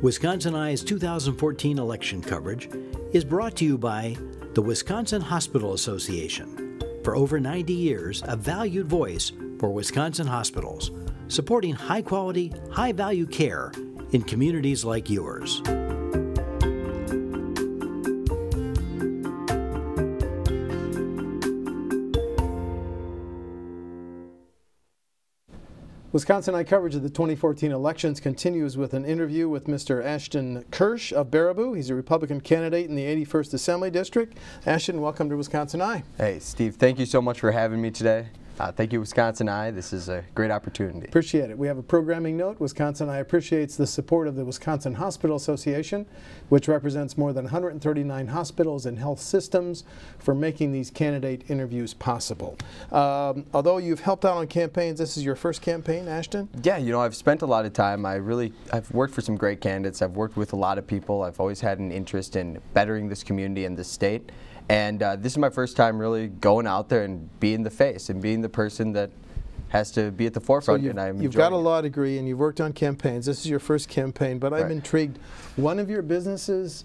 WisconsinEye's 2014 election coverage is brought to you by the Wisconsin Hospital Association. For over 90 years, a valued voice for Wisconsin hospitals, supporting high-quality, high-value care in communities like yours. WisconsinEye coverage of the 2014 elections continues with an interview with Mr. Ashton Kirsch of Baraboo. He's a Republican candidate in the 81st Assembly District. Ashton, welcome to WisconsinEye. Hey, Steve, thank you so much for having me today. Thank you, WisconsinEye. This is a great opportunity. Appreciate it. We have a programming note. WisconsinEye appreciates the support of the Wisconsin Hospital Association, which represents more than 139 hospitals and health systems, for making these candidate interviews possible. Although you've helped out on campaigns, this is your first campaign, Ashton? Yeah, you know, I've spent a lot of time. I've worked for some great candidates. I've worked with a lot of people. I've always had an interest in bettering this community and this state. And this is my first time really going out there and being the face and being the person that has to be at the forefront. So you've got a law degree and you've worked on campaigns. This is your first campaign, but I'm intrigued. One of your businesses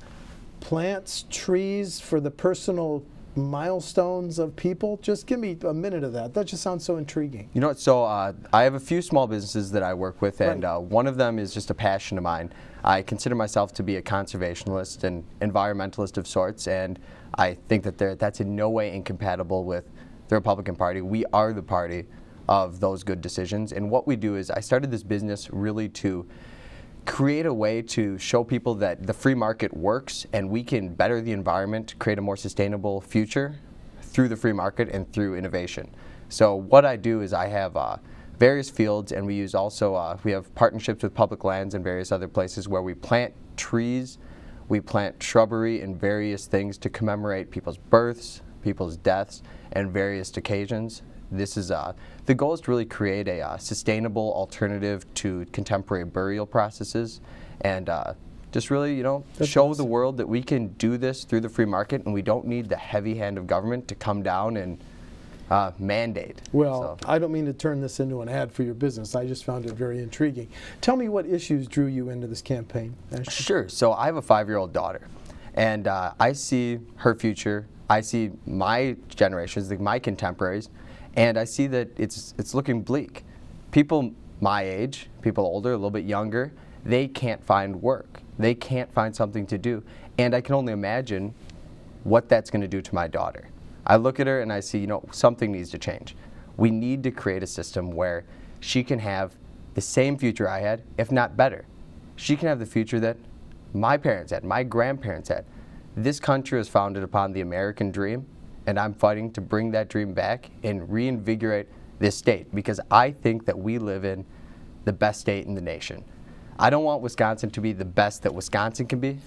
plants trees for the personal milestones of people. Just give me a minute of that. That just sounds so intriguing. You know, so I have a few small businesses that I work with, and one of them is just a passion of mine. I consider myself to be a conservationist and environmentalist of sorts, and I think that that's in no way incompatible with the Republican Party. We are the party of those good decisions, and what we do is I started this business really to create a way to show people that the free market works and we can better the environment, create a more sustainable future through the free market and through innovation. So what I do is I have various fields, and we use also, we have partnerships with public lands and various other places where we plant trees, we plant shrubbery and various things to commemorate people's births, people's deaths, and various occasions. This is the goal is to really create a sustainable alternative to contemporary burial processes, and just really, you know, show the world that we can do this through the free market, and we don't need the heavy hand of government to come down and mandate. Well, I don't mean to turn this into an ad for your business. I just found it very intriguing. Tell me what issues drew you into this campaign, Ashton. Sure. So I have a 5-year-old daughter, and I see her future. I see my generations, my contemporaries, and I see that it's looking bleak. People my age, people older, a little bit younger, they can't find work. They can't find something to do, and I can only imagine what that's going to do to my daughter. I look at her and I see, you know, something needs to change. We need to create a system where she can have the same future I had, if not better. She can have the future that my parents had, my grandparents had. This country is founded upon the American dream, and I'm fighting to bring that dream back and reinvigorate this state, because I think that we live in the best state in the nation. I don't want Wisconsin to be the best that Wisconsin can be.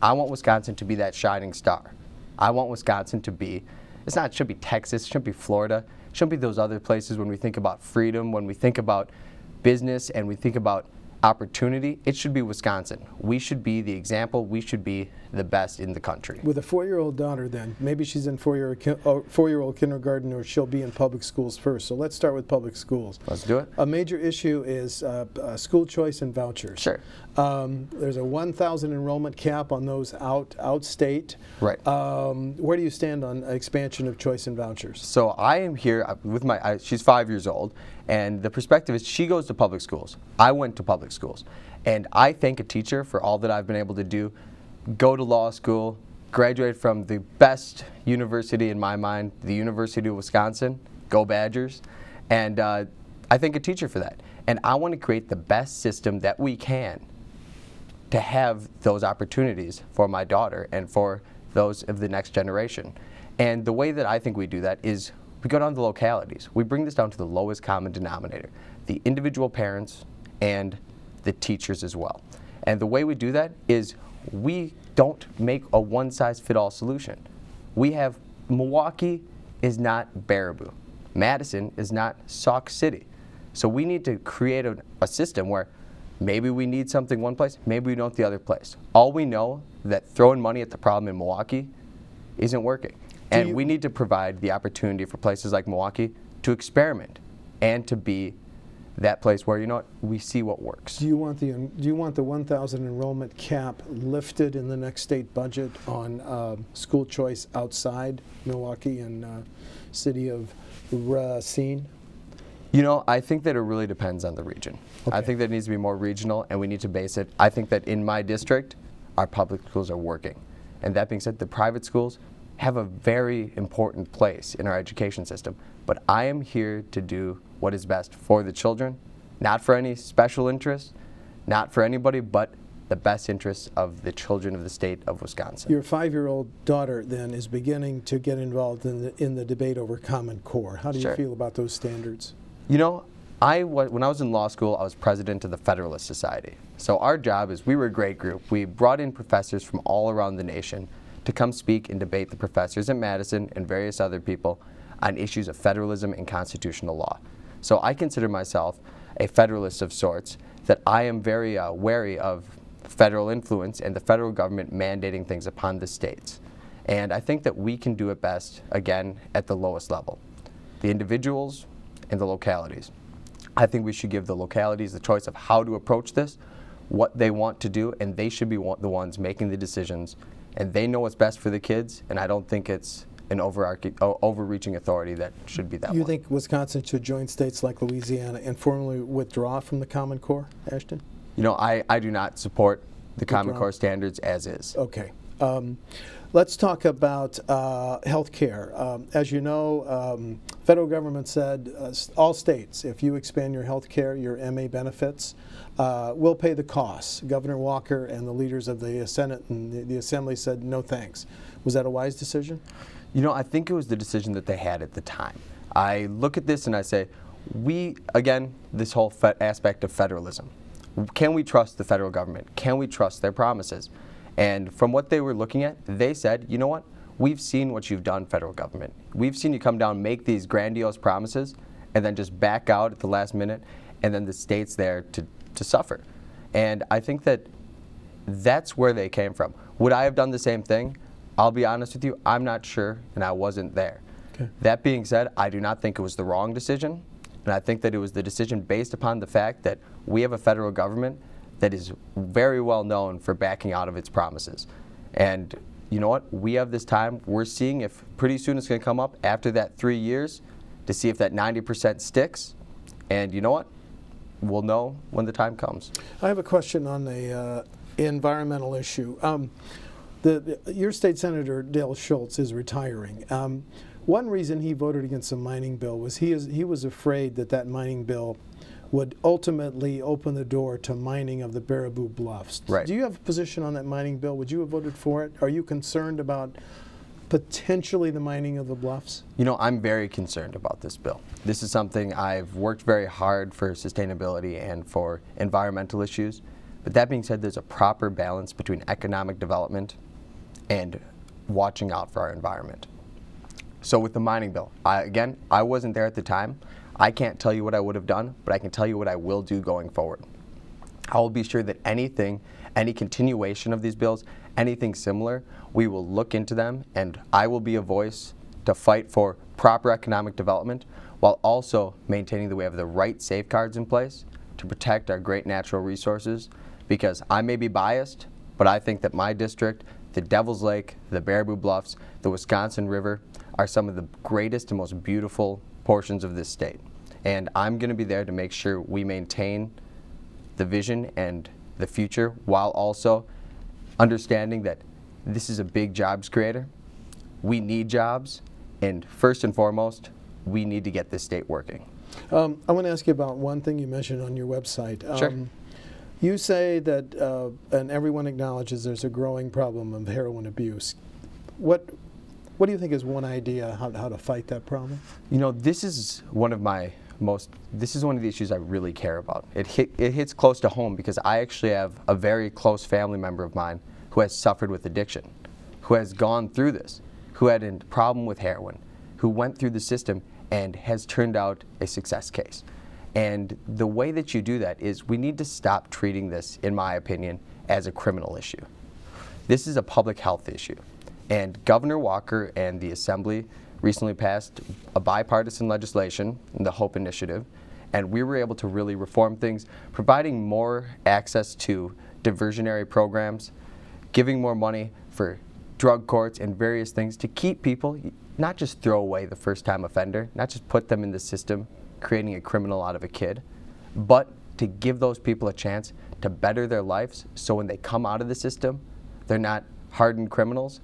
I want Wisconsin to be that shining star. I want Wisconsin to be, it should be Texas, it shouldn't be Florida, it shouldn't be those other places. When we think about freedom, when we think about business, and we think about opportunity, it should be Wisconsin. We should be the example. We should be the best in the country. With a 4-year-old daughter, then, maybe she's in four-year-old kindergarten, or she'll be in public schools first. So let's start with public schools. Let's do it. A major issue is school choice and vouchers. Sure. There's a 1,000 enrollment cap on those out-state. Right. Where do you stand on expansion of choice and vouchers? So I am here with she's 5 years old, and the perspective is she goes to public schools. I went to public schools, and I thank a teacher for all that I've been able to do. Go to law school, graduate from the best university in my mind, the University of Wisconsin. Go Badgers. And I thank a teacher for that. And I want to create the best system that we can to have those opportunities for my daughter and for those of the next generation. And the way that I think we do that is we go down to the localities. We bring this down to the lowest common denominator, the individual parents and the teachers as well. And the way we do that is we don't make a one-size-fit-all solution. We have, Milwaukee is not Baraboo. Madison is not Sauk City. So we need to create a system where maybe we need something one place, maybe we don't the other place. All we know that throwing money at the problem in Milwaukee isn't working. And we need to provide the opportunity for places like Milwaukee to experiment and to be that place where, you know what, we see what works. Do you want the 1,000 enrollment cap lifted in the next state budget on school choice outside Milwaukee and city of Racine? You know, I think that it really depends on the region. Okay. I think that it needs to be more regional, and we need to base it. I think that in my district, our public schools are working. And that being said, the private schools have a very important place in our education system. But I am here to do what is best for the children, not for any special interests, not for anybody, but the best interests of the children of the state of Wisconsin. Your 5-year-old daughter then is beginning to get involved in the debate over Common Core. How do you feel about those standards? You know, when I was in law school, I was president of the Federalist Society. So our job is, we were a great group. We brought in professors from all around the nation to come speak and debate the professors at Madison and various other people on issues of federalism and constitutional law. So I consider myself a federalist of sorts, that I am very wary of federal influence and the federal government mandating things upon the states. And I think that we can do it best, again, at the lowest level. The individuals and the localities. I think we should give the localities the choice of how to approach this, what they want to do, and they should be the ones making the decisions. And they know what's best for the kids, and I don't think it's an overreaching authority that should be that way. You think Wisconsin should join states like Louisiana and formally withdraw from the Common Core, Ashton? You know, I do not support the Common Core standards as is. Okay. Let's talk about health care. As you know, federal government said all states, if you expand your health care, your MA benefits, will pay the costs. Governor Walker and the leaders of the Senate and the Assembly said no thanks. Was that a wise decision? You know, I think it was the decision that they had at the time. I look at this and I say, again, this whole aspect of federalism. Can we trust the federal government? Can we trust their promises? And from what they were looking at, they said, you know what? We've seen what you've done, federal government. We've seen you come down, make these grandiose promises, and then just back out at the last minute, and then the state's there to suffer. And I think that that's where they came from. Would I have done the same thing? I'll be honest with you, I'm not sure, and I wasn't there. Okay. That being said, I do not think it was the wrong decision, and I think that it was the decision based upon the fact that we have a federal government that is very well known for backing out of its promises. And you know what? We have this time. We're seeing if pretty soon it's going to come up after that 3 years to see if that 90% sticks. And you know what? We'll know when the time comes. I have a question on the environmental issue. Your state senator, Dale Schultz, is retiring. One reason he voted against the mining bill was he was afraid that mining bill would ultimately open the door to mining of the Baraboo Bluffs. Right. Do you have a position on that mining bill? Would you have voted for it? Are you concerned about potentially the mining of the bluffs? You know, I'm very concerned about this bill. This is something I've worked very hard for sustainability and for environmental issues. But that being said, there's a proper balance between economic development and watching out for our environment. So with the mining bill, again, I wasn't there at the time. I can't tell you what I would have done, but I can tell you what I will do going forward. I will be sure that any continuation of these bills, anything similar, we will look into them, and I will be a voice to fight for proper economic development while also maintaining that we have the right safeguards in place to protect our great natural resources, because I may be biased, but I think that my district, the Devil's Lake, the Baraboo Bluffs, the Wisconsin River, are some of the greatest and most beautiful portions of this state. And I'm going to be there to make sure we maintain the vision and the future while also understanding that this is a big jobs creator. We need jobs, and first and foremost, we need to get this state working. I want to ask you about one thing you mentioned on your website. Sure. You say that, and everyone acknowledges there's a growing problem of heroin abuse. What do you think is one idea how to fight that problem? You know, this is one of the issues I really care about. It hits close to home because I actually have a very close family member of mine who has suffered with addiction, who has gone through this, who had a problem with heroin, who went through the system and has turned out a success case. And the way that you do that is we need to stop treating this, in my opinion, as a criminal issue. This is a public health issue. And Governor Walker and the Assembly recently passed a bipartisan legislation, the HOPE Initiative, And we were able to really reform things, providing more access to diversionary programs, giving more money for drug courts and various things to keep people, not just throw away the first-time offender, not just put them in the system, creating a criminal out of a kid, but to give those people a chance to better their lives so when they come out of the system, they're not hardened criminals,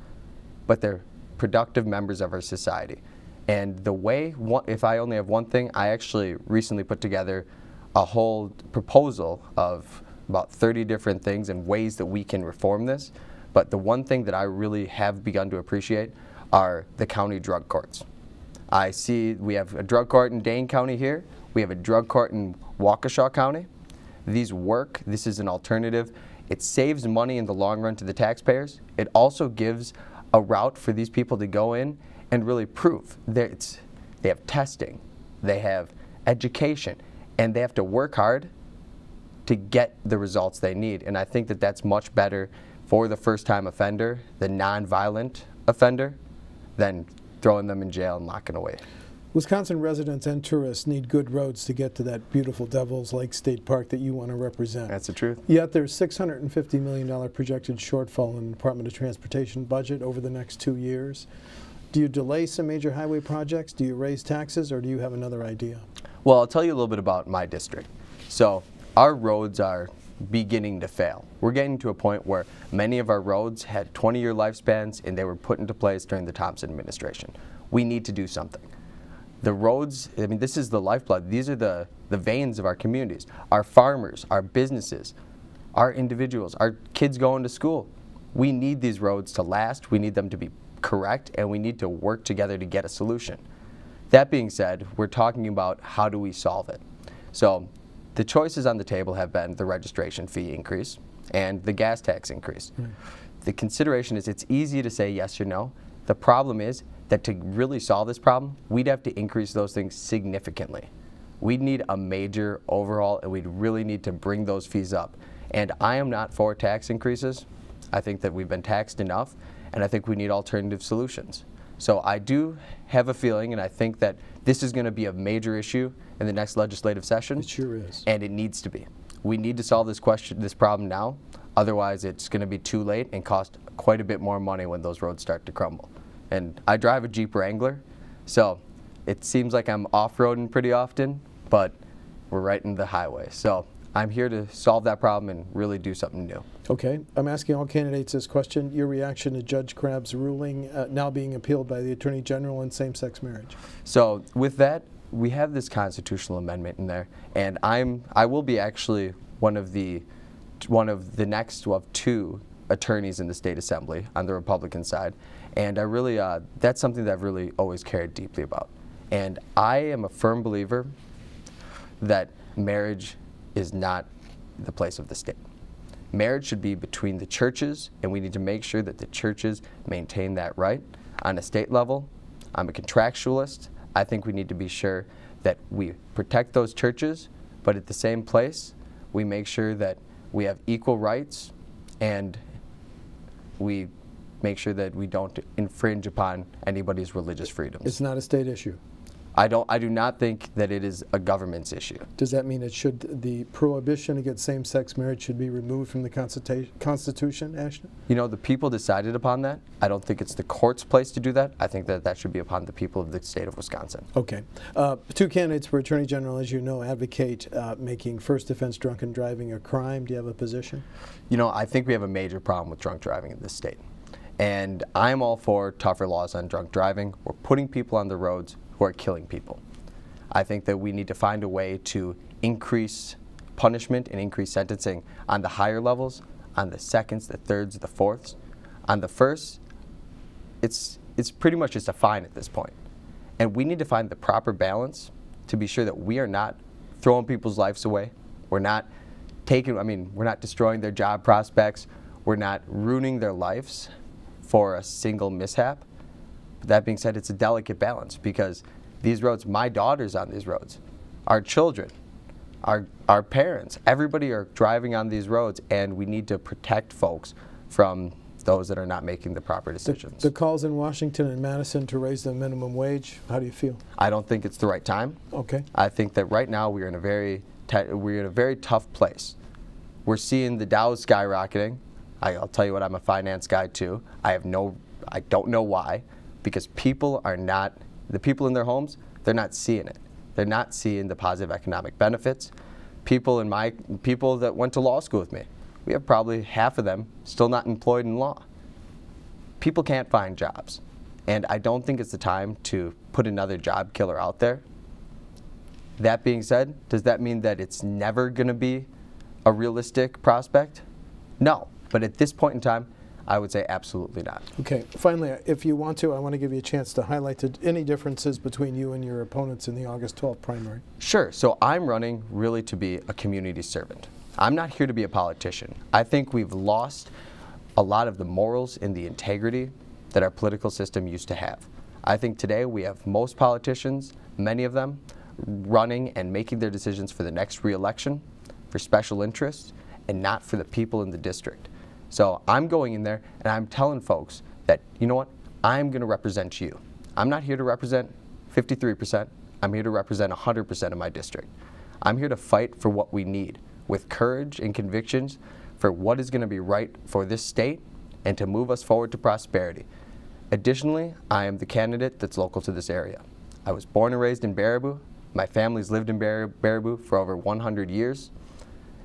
but they're productive members of our society. And the way, if I only have one thing, I actually recently put together a whole proposal of about 30 different things and ways that we can reform this. But the one thing that I really have begun to appreciate are the county drug courts. I see we have a drug court in Dane County here. We have a drug court in Waukesha County. These work. This is an alternative. It saves money in the long run to the taxpayers. It also gives a route for these people to go in and really prove that they have testing, they have education, and they have to work hard to get the results they need. And I think that that's much better for the first-time offender, the non-violent offender, than throwing them in jail and locking away. Wisconsin residents and tourists need good roads to get to that beautiful Devil's Lake State Park that you want to represent. That's the truth. Yet there's $650 million projected shortfall in the Department of Transportation budget over the next 2 years. Do you delay some major highway projects? Do you raise taxes, or do you have another idea? Well, I'll tell you a little bit about my district. So our roads are beginning to fail. We're getting to a point where many of our roads had 20-year lifespans and they were put into place during the Thompson administration. We need to do something. The roads, I mean, this is the lifeblood. These are the veins of our communities. Our farmers, our businesses, our individuals, our kids going to school. We need these roads to last. We need them to be correct, and we need to work together to get a solution. That being said, we're talking about how do we solve it. So the choices on the table have been the registration fee increase and the gas tax increase. Right. The consideration is it's easy to say yes or no. The problem is that to really solve this problem, we'd have to increase those things significantly. We'd need a major overhaul, and we'd really need to bring those fees up. And I am not for tax increases. I think that we've been taxed enough, and I think we need alternative solutions. So I do have a feeling, and I think that this is going to be a major issue in the next legislative session. It sure is. And it needs to be. We need to solve this problem now. Otherwise, it's going to be too late and cost quite a bit more money when those roads start to crumble. And I drive a Jeep Wrangler, so it seems like I'm off-roading pretty often, but we're right in the highway. So I'm here to solve that problem and really do something new. Okay. I'm asking all candidates this question. Your reaction to Judge Crabb's ruling now being appealed by the Attorney General in same-sex marriage? So with that, we have this constitutional amendment in there, and I will be actually one of the next of two attorneys in the state assembly on the Republican side, and I really that's something that I've really always cared deeply about. And I am a firm believer that marriage is not the place of the state. Marriage should be between the churches, and we need to make sure that the churches maintain that right. On a state level, I'm a contractualist. I think we need to be sure that we protect those churches, but at the same place, we make sure that we have equal rights, and we make sure that we don't infringe upon anybody's religious freedoms. It's not a state issue. I do not think that it is a government's issue. Does that mean the prohibition against same-sex marriage should be removed from the Constitution, Ashton? You know, the people decided upon that. I don't think it's the court's place to do that. I think that that should be upon the people of the state of Wisconsin. Okay. Two candidates for Attorney General, as you know, advocate making first offense drunken driving a crime. Do you have a position? You know, I think we have a major problem with drunk driving in this state. And I'm all for tougher laws on drunk driving. We're putting people on the roads who are killing people. I think that we need to find a way to increase punishment and increase sentencing on the higher levels, on the seconds, the thirds, the fourths. On the first, it's pretty much just a fine at this point. And we need to find the proper balance to be sure that we are not throwing people's lives away. We're not we're not destroying their job prospects. We're not ruining their lives for a single mishap. But that being said, it's a delicate balance, because these roads, my daughter's on these roads, our children, our parents, everybody are driving on these roads, and we need to protect folks from those that are not making the proper decisions. The calls in Washington and Madison to raise the minimum wage, how do you feel? I don't think it's the right time. Okay. I think that right now we're in a very tough place. We're seeing the Dows skyrocketing. I'll tell you what, I'm a finance guy too. I don't know why, because the people in their homes, they're not seeing it. They're not seeing the positive economic benefits. People that went to law school with me, we have probably half of them still not employed in law. People can't find jobs. And I don't think it's the time to put another job killer out there. That being said, does that mean that it's never going to be a realistic prospect? No. But at this point in time, I would say absolutely not. Okay. Finally, if you want to, I want to give you a chance to highlight any differences between you and your opponents in the August 12th primary. Sure. So I'm running really to be a community servant. I'm not here to be a politician. I think we've lost a lot of the morals and the integrity that our political system used to have. I think today we have most politicians, many of them, running and making their decisions for the next re-election, for special interests, and not for the people in the district. So I'm going in there and I'm telling folks that, you know what, I'm going to represent you. I'm not here to represent 53%. I'm here to represent 100% of my district. I'm here to fight for what we need with courage and convictions for what is going to be right for this state and to move us forward to prosperity. Additionally, I am the candidate that's local to this area. I was born and raised in Baraboo. My family's lived in Baraboo for over 100 years.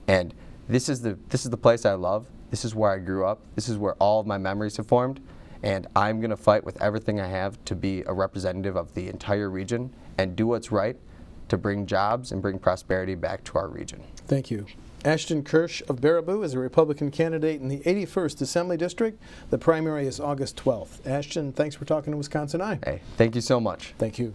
And this is the place I love. This is where I grew up. This is where all of my memories have formed. And I'm going to fight with everything I have to be a representative of the entire region and do what's right to bring jobs and bring prosperity back to our region. Thank you. Ashton Kirsch of Baraboo is a Republican candidate in the 81st Assembly District. The primary is August 12th. Ashton, thanks for talking to WisconsinEye. Hey, thank you so much. Thank you.